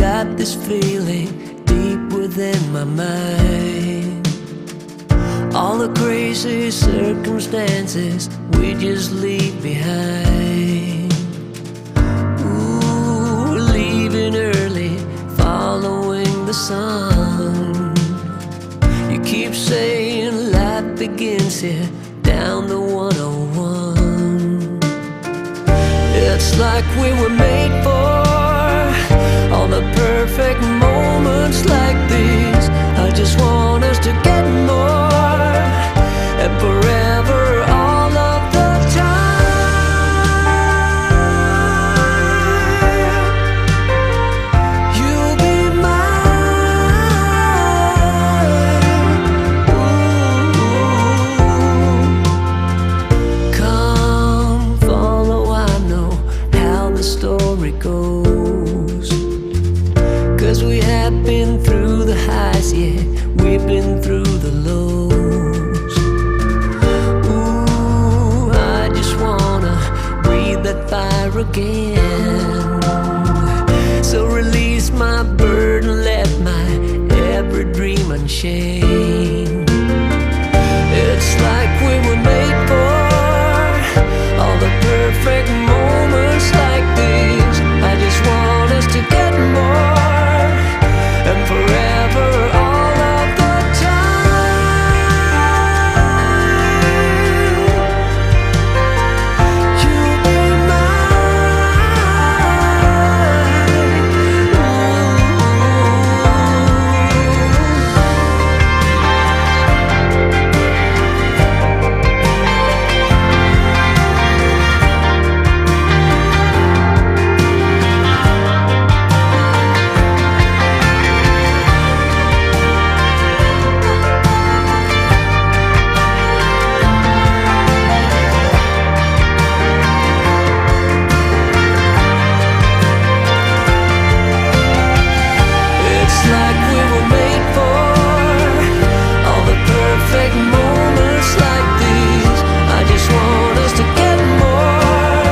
got this feeling deep within my mind. All the crazy circumstances we just leave behind. Ooh, leaving early, following the sun. You keep saying life begins here, down the 101. It's like we were made for all the perfect moments like these. I just want us to get more, and forever, all of the time. You'll be mine. Ooh. Come follow, I know how the story goes. 'Cause we have been through the highs, yeah, we've been through the lows. Ooh, I just wanna breathe that fire again. So release my burden, let my every dream unchain. It's like we were made for all the perfect moments like these. I just want us to get more, and forever, all of the time. You'll be mine. It's like we were made for all the perfect moments like these. I just want us to get more,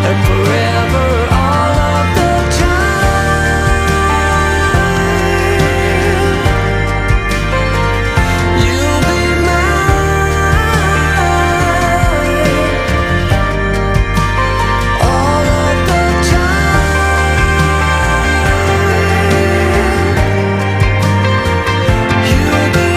and forever, all of the time. You'll be mine, all of the time. You'll be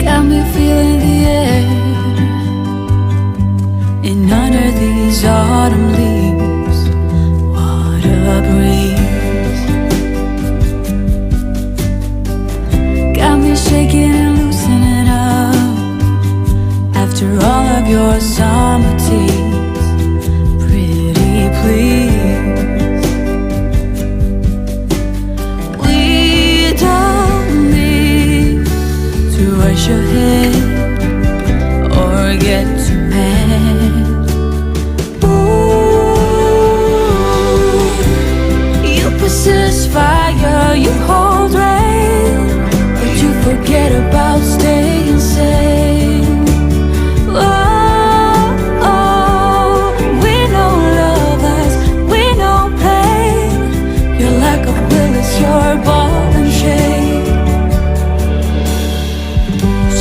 got me feeling the air, and under these autumn leaves, what a breeze. Got me shaking and loosening up after all of your summer teas. Pretty please, we don't need to rush ahead or get too mad. Ooh, you possess fire, you hold rain, but you forget about staying sane. Oh, oh, we know lovers, we know pain. You're like a Willis, you're ball and chain.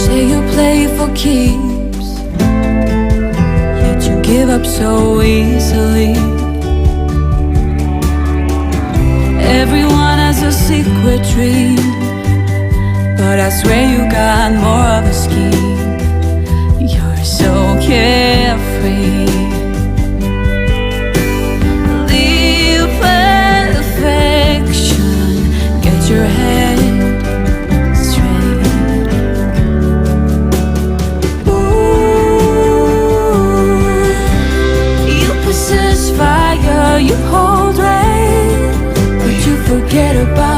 Say you play for keeps, yet you give up so easily. Everyone has a secret dream, but I swear you got more of a scheme. You're so carefree. Leave perfection, get your head straight. Ooh, you possess fire, you hold rain, but you forget about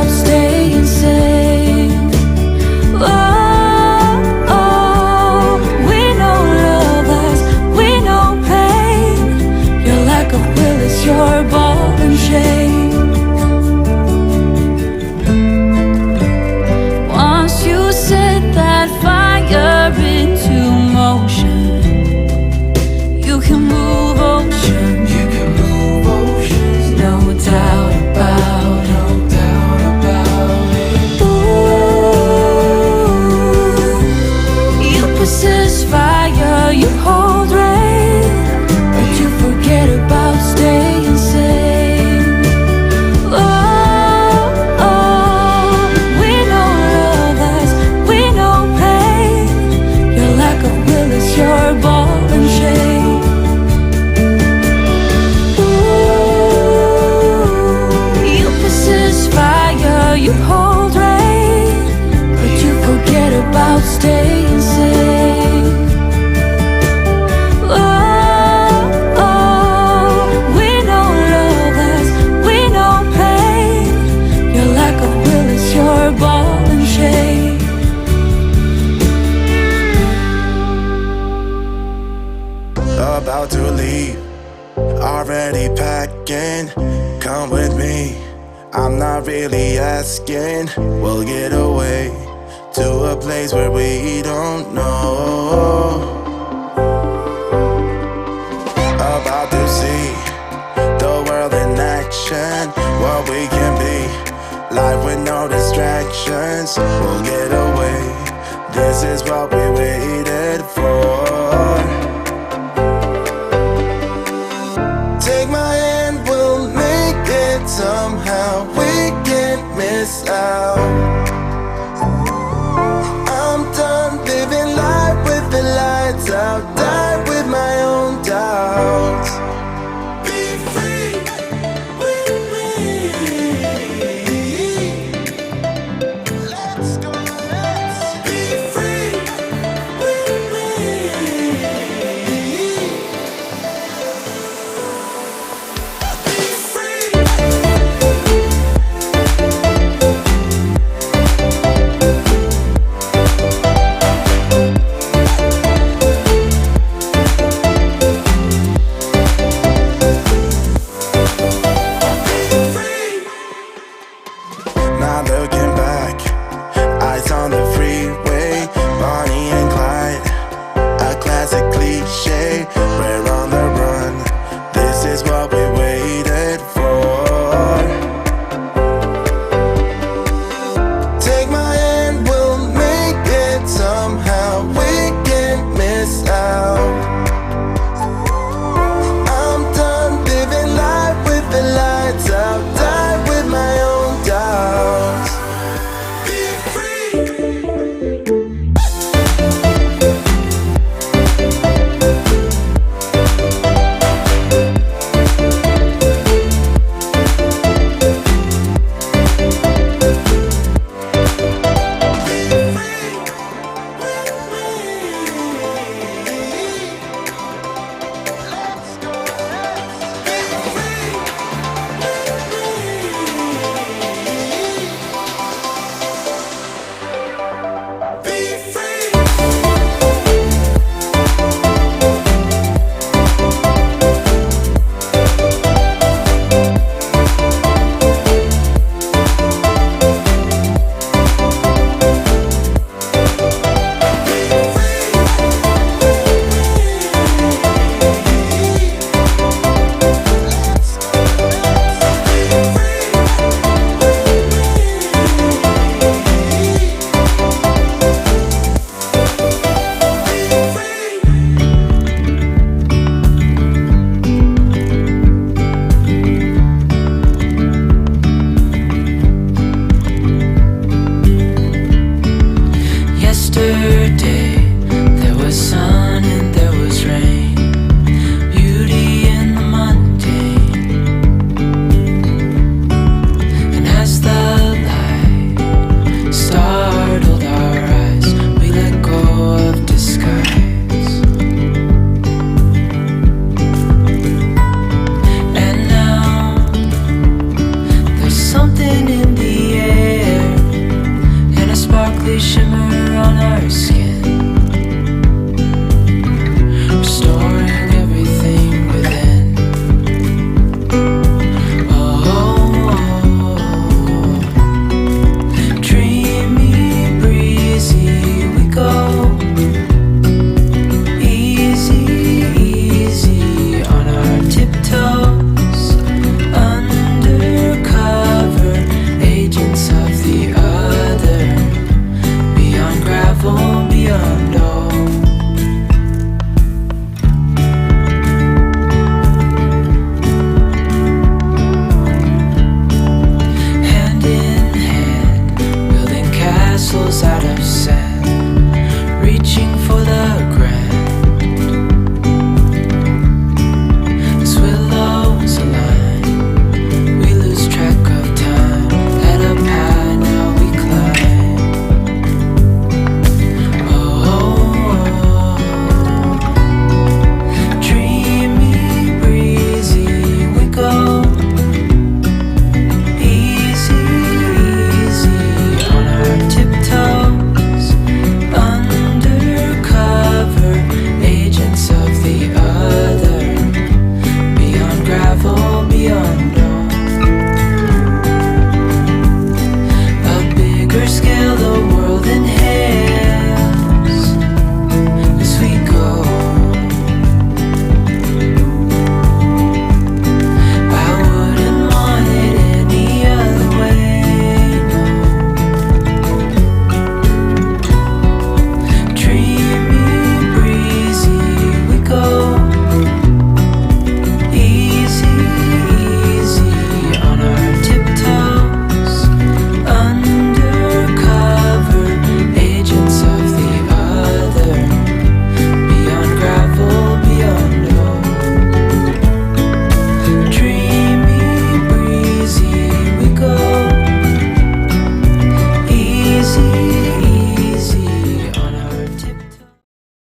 not really asking. We'll get away to a place where we don't know. About to see the world in action, what we can be, life with no distractions. We'll get away, this is what we waited for. Take my hand, we'll make it somehow. We can't miss out. I'm done living life with the lights out. Die with my own doubts. Be free with me. Let's go, let's be free with me. Be free. Not looking